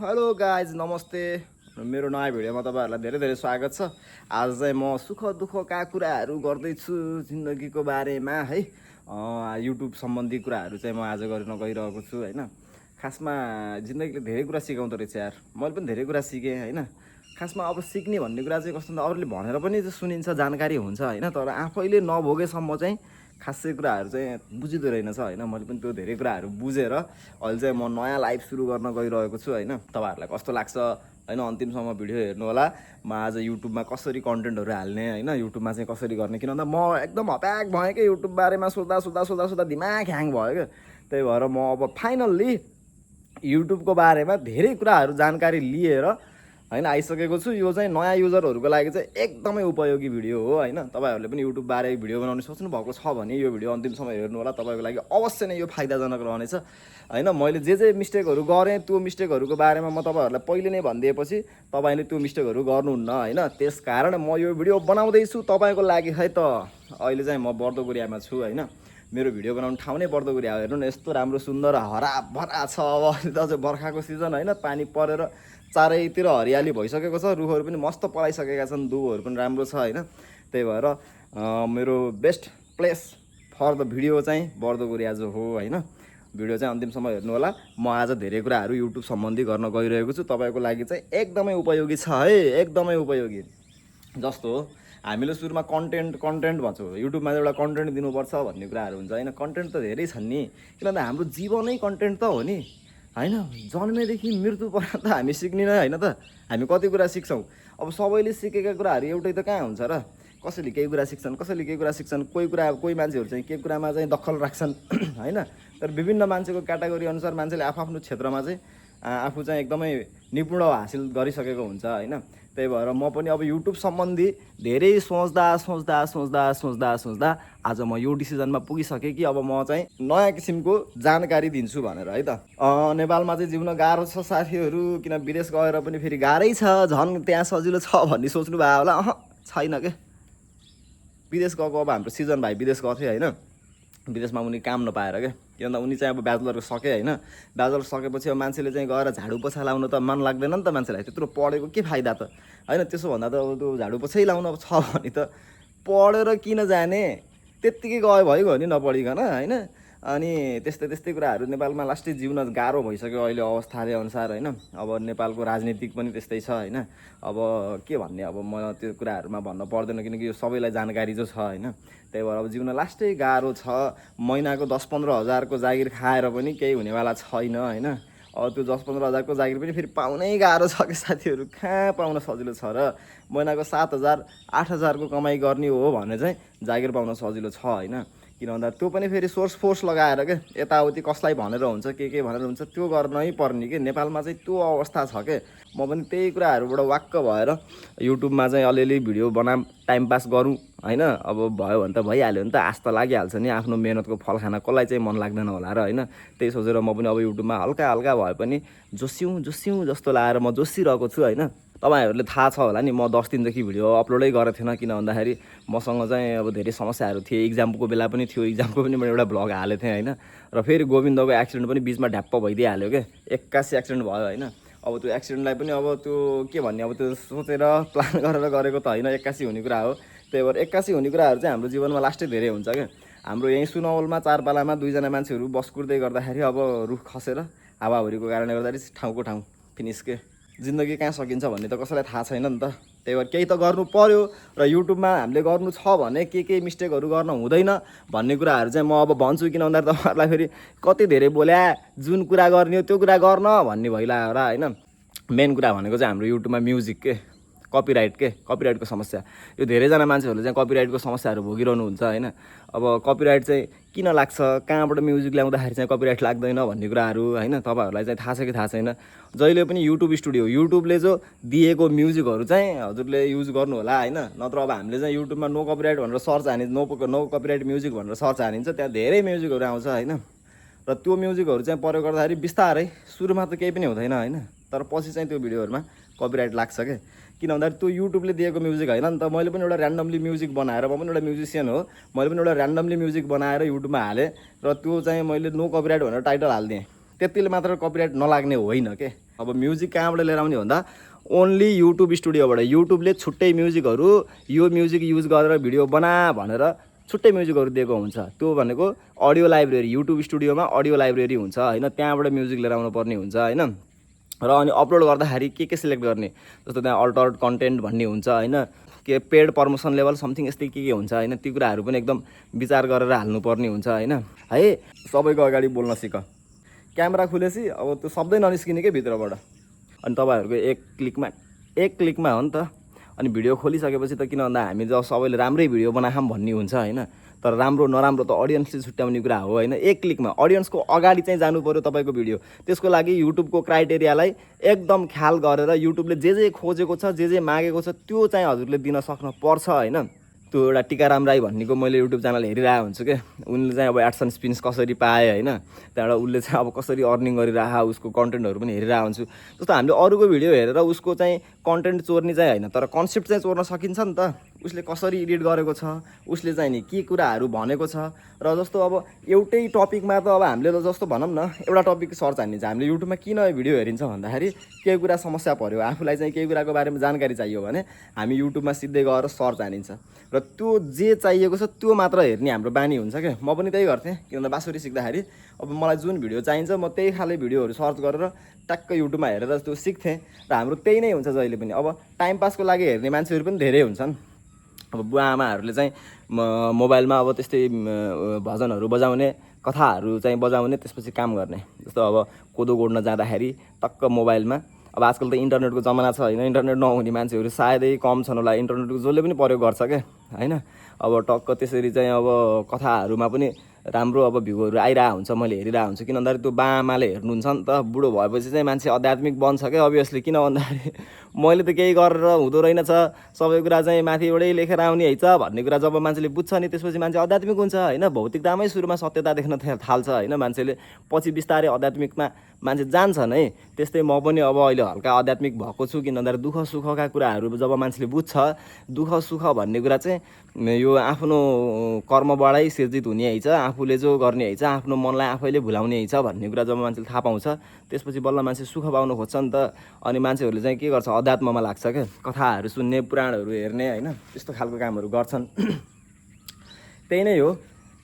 Hello guys नमस्ते। मेरो नयाँ भिडियोमा तपाईँहरूलाई धेरै धेरै स्वागत छ। आज चाहिँ म सुख दुःखका कुराहरू गर्दैछु जिन्दगीको बारेमा है। युट्युब सम्बन्धी कुराहरू चाहिँ म आज गर्न गइरहेको छु होइन। खासमा जिन्दगीले धेरै कुरा सिकाउँदो रहेछ यार। मैले पनि धेरै कुरा सिकेँ होइन। खासमा अब सिक्ने भन्ने कुरा चाहिँ कस्तो अरूले भनेर पनि सुनिन्छ, जानकारी हुन्छ होइन, तर आफैले नभोगेसम्म चाहिँ खासै कुराहरू चाहिँ बुझिँदो रहेनछ होइन। मैले पनि त्यो धेरै कुराहरू बुझेर अहिले चाहिँ म नयाँ लाइफ सुरु गर्न गइरहेको छु होइन। तपाईँहरूलाई कस्तो लाग्छ होइन, अन्तिमसम्म भिडियो हेर्नु होला। म आज युट्युबमा कसरी कन्टेन्टहरू हाल्ने होइन, युट्युबमा चाहिँ कसरी गर्ने, किन भन्दा म एकदम हप्याक भएँ कि युट्युब बारेमा सोच्दा दिमाग ह्याङ भयो क्या। त्यही भएर म अब फाइनल्ली युट्युबको बारेमा धेरै कुराहरू जानकारी लिएर होइन आइसकेको छु। यो चाहिँ नयाँ युजरहरूको लागि चाहिँ एकदमै उपयोगी भिडियो हो होइन। तपाईँहरूले पनि युट्युब बारे भिडियो बनाउनु सोच्नु भएको छ भने यो भिडियो अन्तिमसम्म हेर्नु होला। तपाईँको लागि अवश्य नै यो फाइदाजनक रहनेछ होइन। मैले जे मिस्टेकहरू गरेँ त्यो मिस्टेकहरूको बारेमा म तपाईँहरूलाई पहिले नै भनिदिएपछि तपाईँले त्यो मिस्टेकहरू गर्नुहुन्न होइन। त्यस कारण म यो भिडियो बनाउँदैछु तपाईँको लागि है त। अहिले चाहिँ म बर्दोगुरियामा छु होइन। मेरो भिडियो बनाउने ठाउँ नै बर्दोगुरिया हो। हेर्नु न यस्तो राम्रो सुन्दर हराभरा छ। अब अहिले त बर्खाको सिजन होइन, पानी परेर चारैतिर हरियाली भइसकेको छ। रुखहरू पनि मस्त पलाइसकेका छन्, दुबोहरू पनि राम्रो छ होइन। त्यही भएर मेरो best place for the video चाहिँ बर्दोगुरिया जो हो होइन। भिडियो चाहिँ अन्तिमसम्म हेर्नु होला। म आज धेरै कुराहरू युट्युब सम्बन्धी गर्न गइरहेको छु। तपाईँको लागि चाहिँ एकदमै उपयोगी छ है, एकदमै उपयोगी। जस्तो हामीले सुरुमा कन्टेन्ट भन्छौँ, युट्युबमा एउटा कन्टेन्ट दिनुपर्छ भन्ने कुराहरू हुन्छ होइन। कन्टेन्ट त धेरै छन् नि, किनभने हाम्रो जीवनै कन्टेन्ट त हो नि होइन। जन्मेदेखि मृत्यु पर्यन्त हामी सिक्ने नै होइन त। हामी कति कुरा सिक्छौँ। अब सबैले सिकेका कुराहरू एउटै त कहाँ हुन्छ र। कसैले केही कुरा सिक्छन्, कसैले केही कुरा सिक्छन्। कोही मान्छेहरू चाहिँ केही कुरामा चाहिँ दखल राख्छन् होइन। तर विभिन्न मान्छेको क्याटेगोरी अनुसार मान्छेले आफ्नो क्षेत्रमा चाहिँ आफू चाहिँ एकदमै निपुण हासिल गरिसकेको हुन्छ होइन। त्यही भएर म पनि अब युट्युब सम्बन्धी धेरै सोच्दा आज म यो डिसिजनमा पुगिसकेँ कि अब म चाहिँ नयाँ किसिमको जानकारी दिन्छु भनेर है त। नेपालमा चाहिँ जिउन गाह्रो छ साथीहरू, किन विदेश गएर पनि फेरि गाह्रै छ। झन् त्यहाँ सजिलो छ भन्ने सोच्नु भयो होला। छैन क्या। विदेश गएको अब हाम्रो सिजन भाइ विदेश गएको थियो होइन। विदेशमा उनी काम नपाएर क्या, किनभने उनी चाहिँ अब ब्याचलरको सके होइन। ब्याचलर सकेपछि अब मान्छेले चाहिँ गएर झाडु पोछा लाउनु त मन लाग्दैन नि त मान्छेलाई। त्यत्रो पढेको के फाइदा त होइन। त्यसो भन्दा त अब त्यो झाडु पोछै लाउनु अब छ भने त पढेर किन जाने, त्यत्तिकै भइगयो नि नपढिकन होइन। अनि त्यस्तै कुराहरू नेपालमा लास्टै जिउन गाह्रो भइसक्यो अहिले अवस्थाले अनुसार होइन। अब नेपालको राजनीतिक पनि त्यस्तै छ होइन। अब के भन्ने, अब म त्यो कुराहरूमा भन्न पर्दैन किनकि यो सबैलाई जानकारी जो छ होइन। त्यही भएर अब जिउन लास्टै गाह्रो छ। महिनाको 10-15 हजारको जागिर खाएर पनि केही हुनेवाला छैन होइन। अब त्यो 10-15 हजारको जागिर पनि फेरि पाउनै गाह्रो छ कि साथीहरू। कहाँ पाउन सजिलो छ र। महिनाको 7,000 8,000को कमाइ गर्ने हो भने चाहिँ जागिर पाउन सजिलो छ होइन। किन भन्दा त्यो पनि फेरि सोर्स फोर्स लगाएर क्या, यताउति कसलाई भनेर हुन्छ, के भनेर हुन्छ, त्यो गर्नै पर्ने कि। नेपालमा चाहिँ त्यो अवस्था छ के। म पनि त्यही कुराहरूबाट वाक्क भएर युट्युबमा चाहिँ अलिअलि भिडियो बनाऊँ, टाइम पास गरौँ होइन। अब भयो भने त भइहाल्यो नि त, आश त लागिहाल्छ नि। आफ्नो मेहनतको फल खान कसलाई चाहिँ मन लाग्दैन होला र होइन। त्यही सोचेर म पनि अब युट्युबमा हल्का भए पनि जोस्यौँ जस्तो लागेर म जोसिरहेको छु होइन। तपाईँहरूले थाहा छ होला नि, म 10 दिनदेखि भिडियो अपलोडै गरेको थिएन। किन भन्दाखेरि मसँग चाहिँ अब धेरै समस्याहरू थिए। इक्जामको बेला पनि थियो, इक्जामको पनि मैले एउटा भ्लग हालेको थिएँ होइन। र फेरि गोविन्दको एक्सिडेन्ट पनि बिचमा ढ्याप्प भइदिइहाल्यो क्या। 81 एक्सिडेन्ट भयो होइन। अब त्यो एक्सिडेन्टलाई पनि अब त्यो के भन्ने, अब त्यो सोचेर प्लान गरेर गरेको त होइन, 81 हुने कुरा हो। त्यही भएर 81 हुने कुराहरू चाहिँ हाम्रो जीवनमा लास्टै धेरै हुन्छ क्या। हाम्रो यहीँ सुनवलमा 4 पालामा 2 जना मान्छेहरू बस कुर्दै गर्दाखेरि अब रुख खसेर हावाहुरीको कारणले गर्दाखेरि ठाउँको ठाउँ फिनिस के। जिन्दगी कहाँ सकिन्छ भन्ने त कसैलाई थाहा छैन नि त। त्यही भएर केही त गर्नु पर्यो। र युट्युबमा हामीले गर्नु छ भने के मिस्टेकहरू गर्न हुँदैन भन्ने कुराहरू चाहिँ म अब भन्छु। किन भन्दा तपाईँहरूलाई फेरि कति धेरै बोल्या, जुन कुरा गर्ने हो त्यो कुरा गर्न भन्ने भइला र होइन। मेन कुरा भनेको चाहिँ हाम्रो युट्युबमा म्युजिक के कपिराइटको समस्या। यो धेरैजना मान्छेहरूले चाहिँ कपिराइटको समस्याहरू भोगिरहनुहुन्छ होइन। अब कपिराइट चाहिँ किन लाग्छ, कहाँबाट म्युजिक ल्याउँदाखेरि चाहिँ कपिराइट लाग्दैन भन्ने कुराहरू होइन तपाईँहरूलाई चाहिँ थाहा छ कि थाहा छैन। जहिले पनि युट्युब स्टुडियो, युट्युबले जो दिएको म्युजिकहरू चाहिँ हजुरले युज गर्नु होला होइन। नत्र अब हामीले चाहिँ युट्युबमा नो कपिराइट भनेर सर्च हानिन्छ, नो कपिराइट म्युजिक भनेर सर्च हानिन्छ, त्यहाँ धेरै म्युजिकहरू आउँछ होइन। र त्यो म्युजिकहरू चाहिँ प्रयोग गर्दाखेरि बिस्तारै सुरुमा त केही पनि हुँदैन होइन, तर पछि चाहिँ त्यो भिडियोहरूमा कपिराइट लाग्छ क्या। किन भन्दाखेरि त्यो युट्युबले दिएको म्युजिक होइन नि त। मैले पनि एउटा ऱ्यान्डमली म्युजिक बनाएर, म पनि एउटा म्युजिसियन हो, मैले पनि एउटा ऱ्यान्डमली म्युजिक बनाएर युट्युबमा हालेँ र त्यो चाहिँ मैले नो कपिराइट भनेर टाइटल हालिदिएँ। त्यतिले मात्र कपिराइट नलाग्ने होइन के। अब म्युजिक कहाँबाट लिएर आउने भन्दा ओन्ली युट्युब स्टुडियोबाट। युट्युबले छुट्टै म्युजिकहरू यो म्युजिक युज गरेर भिडियो बना भनेर छुट्टै म्युजिकहरू दिएको हुन्छ। त्यो भनेको अडियो लाइब्रेरी, युट्युब स्टुडियोमा अडियो लाइब्रेरी हुन्छ होइन, त्यहाँबाट म्युजिक लिएर आउनु पर्ने हुन्छ होइन। र अनि अपलोड गर्दाखेरि के सिलेक्ट गर्ने, जस्तो त्यहाँ अल्टर्ड कन्टेन्ट भन्ने हुन्छ होइन, के पेड प्रमोसन लेभल समथिङ यस्तै के हुन्छ होइन, ती कुराहरू पनि एकदम विचार गरेर हाल्नुपर्ने हुन्छ होइन। है सबैको अगाडि बोल्न सिक, क्यामेरा खुलेपछि अब त्यो शब्दै ननिस्किने के भित्रबाट। अनि तपाईँहरूको एक क्लिकमा हो नि त। अनि भिडियो खोलिसकेपछि त किन भन्दा हामी जब सबैले राम्रै भिडियो बनाखाम भन्ने हुन्छ होइन, तर राम्रो नराम्रो त अडियन्सले छुट्याउने कुरा हो होइन। एक क्लिकमा अडियन्सको अगाडि चाहिँ जानु पऱ्यो तपाईँको भिडियो। त्यसको लागि युट्युबको क्राइटेरियालाई एकदम ख्याल गरेर युट्युबले जे खोजेको छ, जे मागेको छ त्यो चाहिँ हजुरले दिन सक्नु पर्छ होइन। त्यो एउटा टिकाराम राई भन्नेको मैले युट्युब च्यानल हेरिरहेको हुन्छु क्या, उनले चाहिँ अब एडसेन्स पिन्स कसरी पाए होइन, त्यहाँबाट उसले चाहिँ अब कसरी अर्निङ गरिरह, उसको कन्टेन्टहरू पनि हेरिरहेको हुन्छु। जस्तो हामीले अरूको भिडियो हेरेर उसको चाहिँ कन्टेन्ट चोर्ने चाहिँ होइन, तर कन्सेप्ट चाहिँ चोर्न सकिन्छ नि त। उसले कसरी एडिट गरेको छ, उसले चाहिँ नि के कुराहरू भनेको छ। र जस्तो अब एउटै टपिकमा त अब हामीले त जस्तो भनौँ न एउटा टपिक सर्च हानिन्छ, हामीले युट्युबमा किन भिडियो हेरिन्छ भन्दाखेरि केही कुरा समस्या पऱ्यो, आफूलाई चाहिँ केही कुराको बारेमा जानकारी चाहियो भने हामी युट्युबमा सिधै गएर सर्च हानिन्छ र त्यो जे चाहिएको छ त्यो मात्र हेर्ने हाम्रो बानी हुन्छ क्या। म पनि त्यही गर्थेँ, किनभने बाँसुरी सिक्दाखेरि अब मलाई जुन भिडियो चाहिन्छ म त्यही खाले भिडियोहरू सर्च गरेर ट्याक्क युट्युबमा हेरेर त्यो सिक्थेँ। र हाम्रो त्यही नै हुन्छ जहिले पनि। अब टाइम पासको लागि हेर्ने मान्छेहरू पनि धेरै हुन्छन्। अब बुवा आमाहरूले चाहिँ मोबाइलमा अब त्यस्तै भजनहरू बजाउने, कथाहरू चाहिँ बजाउने, त्यसपछि काम गर्ने। जस्तो अब कोदो गोड्न जाँदाखेरि टक्क मोबाइलमा, अब आजकल त इन्टरनेटको जमाना छ होइन, इन्टरनेट नहुने मान्छेहरू सायदै कम छन् होला, इन्टरनेटको जसले पनि प्रयोग गर्छ क्या होइन। अब टक्क त्यसरी चाहिँ अब कथाहरूमा पनि राम्रो अब भ्यूहरू आइरहेको हुन्छ, मैले हेरिरहेको हुन्छु। किन भन्दाखेरि त्यो बाआमाले हेर्नुहुन्छ नि त, बुढो भएपछि चाहिँ मान्छे आध्यात्मिक बन्छ क्या अभियसली। किन भन्दाखेरि मैले त केही गरेर हुँदो रहेनछ, सबै कुरा चाहिँ माथिबाटै लेखेर आउने है छ भन्ने कुरा जब मान्छेले बुझ्छ नि त्यसपछि मान्छे आध्यात्मिक हुन्छ होइन। भौतिकतामै सुरुमा सत्यता देख्न थाल्छ होइन मान्छेले, पछि बिस्तारै आध्यात्मिकमा मान्छे जान्छन् है। त्यस्तै म पनि अब अहिले हल्का आध्यात्मिक भएको छु। किन भन्दाखेरि दुःख सुखका कुराहरू जब मान्छेले बुझ्छ, दुःख सुख भन्ने कुरा चाहिँ यो आफ्नो कर्मबाटै सिर्जित हुने है छ, आफूले जो गर्ने है छ, आफ्नो मनलाई आफैले भुलाउने है छ भन्ने कुरा जब मान्छेले थाहा पाउँछ त्यसपछि बल्ल मान्छे सुख पाउनु खोज्छ नि त। अनि मान्छेहरूले चाहिँ के गर्छ, अध्यात्ममा लाग्छ क्या, कथाहरू सुन्ने, पुराणहरू हेर्ने होइन, त्यस्तो खालको कामहरू गर्छन्। त्यही नै हो।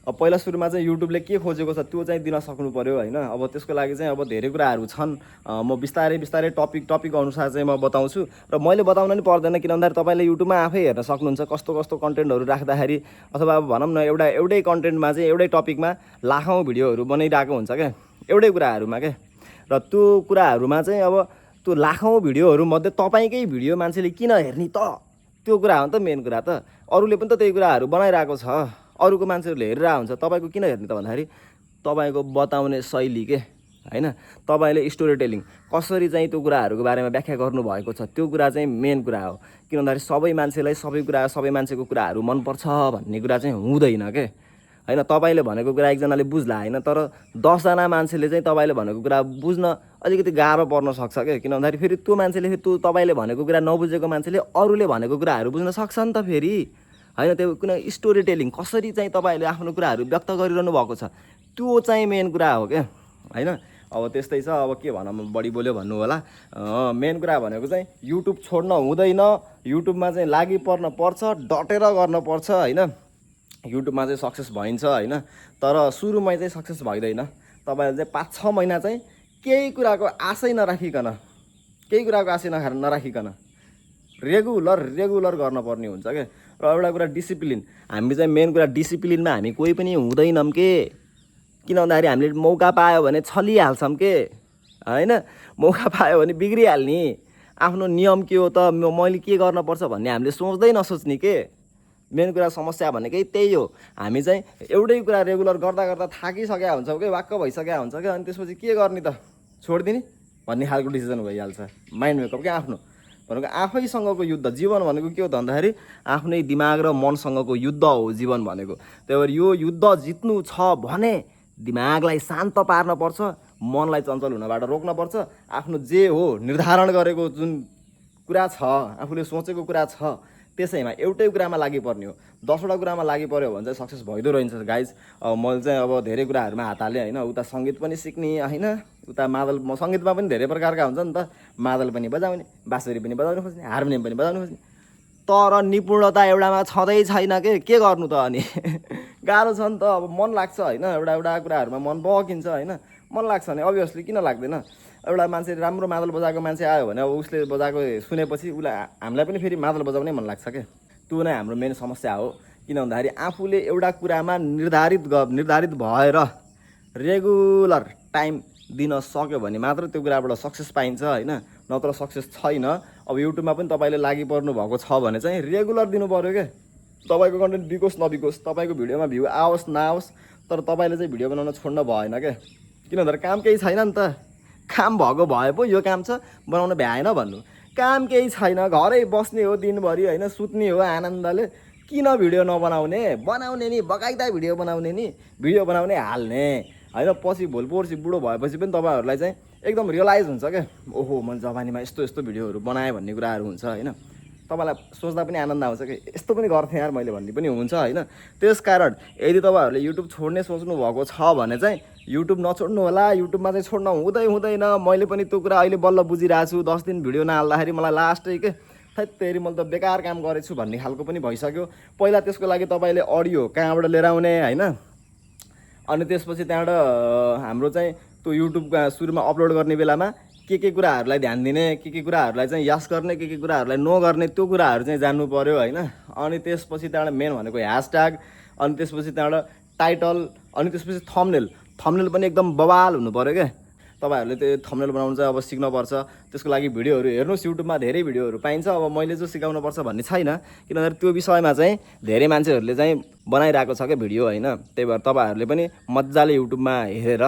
अब पहिला सुरुमा चाहिँ युट्युबले के खोजेको छ त्यो चाहिँ दिन सक्नु पऱ्यो होइन। अब त्यसको लागि चाहिँ अब धेरै कुराहरू छन्, म बिस्तारै टपिक अनुसार चाहिँ म बताउँछु। र मैले बताउन नि पर्दैन, किन भन्दाखेरि तपाईँले युट्युबमा आफै हेर्न सक्नुहुन्छ कस्तो कस्तो कन्टेन्टहरू राख्दाखेरि। अथवा अब भनौँ न एउटै कन्टेन्टमा चाहिँ एउटै टपिकमा लाखौँ भिडियोहरू बनाइरहेको हुन्छ क्या, एउटै कुराहरूमा क्या। र त्यो कुराहरूमा चाहिँ अब त्यो लाखौँ भिडियोहरूमध्ये तपाईँकै भिडियो मान्छेले किन हेर्ने त, त्यो कुरा हो नि त मेन कुरा त। अरूले पनि त त्यही कुराहरू बनाइरहेको छ, अरूको मान्छेहरूले हेरिरहेको हुन्छ, तपाईँको किन हेर्ने त भन्दाखेरि तपाईँको बताउने शैली के होइन, तपाईँले स्टोरी टेलिङ कसरी चाहिँ त्यो कुराहरूको बारेमा व्याख्या गर्नुभएको छ त्यो कुरा चाहिँ मेन कुरा हो। किन भन्दाखेरि सबै मान्छेलाई सबै मान्छेको कुराहरू मनपर्छ भन्ने कुरा चाहिँ हुँदैन के होइन। तपाईँले भनेको कुरा एकजनाले बुझ्ला होइन, तर 10जना मान्छेले चाहिँ तपाईँले भनेको कुरा बुझ्न अलिकति गाह्रो पर्न सक्छ क्या। किन भन्दाखेरि फेरि त्यो मान्छेले त्यो तपाईँले भनेको कुरा नबुझेको मान्छेले अरूले भनेको कुराहरू बुझ्न सक्छ नि त फेरि होइन। त्यो कुनै स्टोरी टेलिङ कसरी चाहिँ तपाईँहरूले आफ्नो कुराहरू व्यक्त गरिरहनु भएको छ त्यो चाहिँ मेन कुरा हो क्या होइन। अब त्यस्तै छ, अब के भनौँ, बढी बोल्यो भन्नु होला। मेन कुरा भनेको चाहिँ युट्युब छोड्न हुँदैन, युट्युबमा चाहिँ लागि पर्छ, डटेर गर्नुपर्छ होइन। युट्युबमा चाहिँ सक्सेस भइन्छ होइन, तर सुरुमै चाहिँ सक्सेस भइँदैन। तपाईँले चाहिँ 5-6 महिना चाहिँ केही कुराको आशै नराखिकन रेगुलर गर्नुपर्ने हुन्छ क्या। र एउटा कुरा डिसिप्लिन, हामी चाहिँ मेन कुरा डिसिप्लिनमा हामी कोही पनि हुँदैनौँ के। किन भन्दाखेरि हामीले मौका पायो भने छलिहाल्छौँ के होइन, मौका पायो भने बिग्रिहाल्ने। आफ्नो नियम के हो त, मैले के गर्नुपर्छ भन्ने हामीले सोच्दै नसोच्ने के। मेन कुरा समस्या भनेकै त्यही हो। हामी चाहिँ एउटै कुरा रेगुलर गर्दा थाकिसकेका हुन्छौँ कि वाक्क भइसकेका हुन्छ क्या। अनि त्यसपछि के गर्ने त, छोडिदिने भन्ने खालको डिसिजन भइहाल्छ। माइन्ड मेकअप क्या आफ्नो भनेको आफैसँगको युद्ध। जीवन भनेको के हो त भन्दाखेरि आफ्नै दिमाग र मनसँगको युद्ध हो जीवन भनेको। त्यही भएर यो युद्ध जित्नु छ भने दिमागलाई शान्त पार्नुपर्छ, मनलाई चञ्चल हुनबाट रोक्नुपर्छ। आफ्नो जे हो निर्धारण गरेको जुन कुरा छ, आफूले सोचेको कुरा छ त्यसैमा एउटै कुरामा लागि पर्ने हो। 10वटा कुरामा लागि पर्यो भने चाहिँ सक्सेस भइदो रहन्छ गाइज। अब मैले चाहिँ अब धेरै कुराहरूमा हात हालेँ होइन, उता सङ्गीत पनि सिक्ने होइन, उता मादल सङ्गीतमा पनि धेरै प्रकारका हुन्छ नि त, मादल पनि बजाउने, बाँसुरी पनि बजाउनु खोज्ने, हार्मोनियम पनि बजाउनु खोज्ने, तर निपुणता एउटामा छँदै छैन के गर्नु त अनि गाह्रो छ नि त। अब मन लाग्छ होइन, एउटा कुराहरूमा मन बकिन्छ होइन, मन लाग्छ भने अभियसली किन लाग्दैन। एउटा मान्छे राम्रो मादल बजाएको मान्छे आयो भने अब उसले बजाएको सुनेपछि उसलाई हामीलाई पनि फेरि मादल बजाउनै मन लाग्छ क्या। त्यो नै हाम्रो मेन समस्या हो। किन भन्दाखेरि आफूले एउटा कुरामा निर्धारित भएर रेगुलर टाइम दिन सक्यो भने मात्र त्यो कुराबाट सक्सेस पाइन्छ होइन, नत्र सक्सेस छैन। अब युट्युबमा पनि तपाईँले लागि पर्नु भएको छ भने चाहिँ रेगुलर दिनु पऱ्यो क्या। तपाईँको कन्टेन्ट बिकोस् नबिकोस्, तपाईँको भिडियोमा भ्यू आओस् नआओस्, तर तपाईँले चाहिँ भिडियो बनाउन छोड्न भएन क्या। किन भन्दाखेरि काम केही छैन नि त, काम भएको भए पो यो काम छ बनाउन भ्याएन भन्नु, काम केही छैन, घरै बस्ने हो दिनभरि होइन, सुत्ने हो आनन्दले, किन भिडियो नबनाउने, बनाउने नि बकाइदा भिडियो बनाउने नि, भिडियो बनाउने हाल्ने होइन। पछि भोलि पर्सि बुढो भएपछि पनि तपाईँहरूलाई चाहिँ एकदम रियलाइज हुन्छ क्या, ओहो मैले जवानीमा यस्तो भिडियोहरू बनाएँ भन्ने कुराहरू हुन्छ होइन। तपाईँलाई सोच्दा पनि आनन्द आउँछ कि यस्तो पनि गर्थेँ यार मैले भन्ने पनि हुन्छ होइन। त्यस कारण यदि तपाईँहरूले युट्युब छोड्ने सोच्नु भएको छ भने चाहिँ युट्युब नछोड्नु होला। युट्युबमा चाहिँ छोड्न हुँदैन। मैले पनि त्यो कुरा अहिले बल्ल बुझिरहेको छु। 10 दिन भिडियो नहाल्दाखेरि मलाई लास्टै के थैत्तेरी मैले त बेकार काम गरेछु भन्ने खालको पनि भइसक्यो। पहिला त्यसको लागि तपाईँले अडियो कहाँबाट लिएर आउने होइन, अनि त्यसपछि त्यहाँबाट हाम्रो चाहिँ त्यो युट्युबका सुरुमा अपलोड गर्ने बेलामा के कुराहरूलाई ध्यान दिने, के कुराहरूलाई चाहिँ यस गर्ने, के कुराहरूलाई नो गर्ने, त्यो कुराहरू चाहिँ जान्नु पऱ्यो होइन। अनि त्यसपछि त्यहाँबाट मेन भनेको ह्यासट्याग, अनि त्यसपछि त्यहाँबाट टाइटल, अनि त्यसपछि थम्बनेल पनि एकदम बवाल हुनु पऱ्यो क्या। तपाईँहरूले त्यो थम्बनेल बनाउनु चाहिँ अब सिक्नुपर्छ। त्यसको लागि भिडियोहरू हेर्नुहोस्, युट्युबमा धेरै भिडियोहरू पाइन्छ। अब मैले चाहिँ सिकाउनुपर्छ भन्ने छैन, किनभने त्यो विषयमा चाहिँ धेरै मान्छेहरूले चाहिँ बनाइरहेको छ क्या भिडियो होइन। त्यही भएर तपाईँहरूले पनि मजाले युट्युबमा हेरेर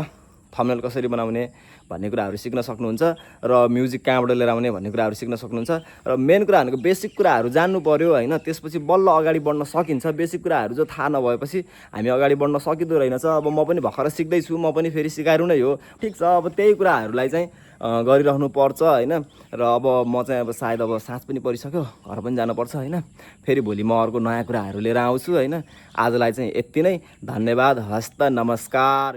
थम्बनेल कसरी बनाउने भन्ने कुराहरू सिक्न सक्नुहुन्छ, र म्युजिक कहाँबाट लिएर आउने भन्ने कुराहरू सिक्न सक्नुहुन्छ, र मेन कुरा भनेको बेसिक कुराहरू जान्नु पऱ्यो होइन। त्यसपछि बल्ल अगाडि बढ्न सकिन्छ। बेसिक कुराहरू जो थाहा नभएपछि हामी अगाडि बढ्न सकिँदो रहेनछ। अब म पनि भर्खर सिक्दैछु, म पनि फेरि सिकाइरु नै हो, ठिक छ। अब त्यही कुराहरूलाई चाहिँ गरिराख्नु पर्छ होइन। र अब म चाहिँ अब सायद अब साँझ पनि परिसक्यो, घर पनि जानुपर्छ होइन। फेरि भोलि म अर्को नयाँ कुराहरू लिएर आउँछु होइन। आजलाई चाहिँ यति नै, धन्यवाद, हस्त, नमस्कार।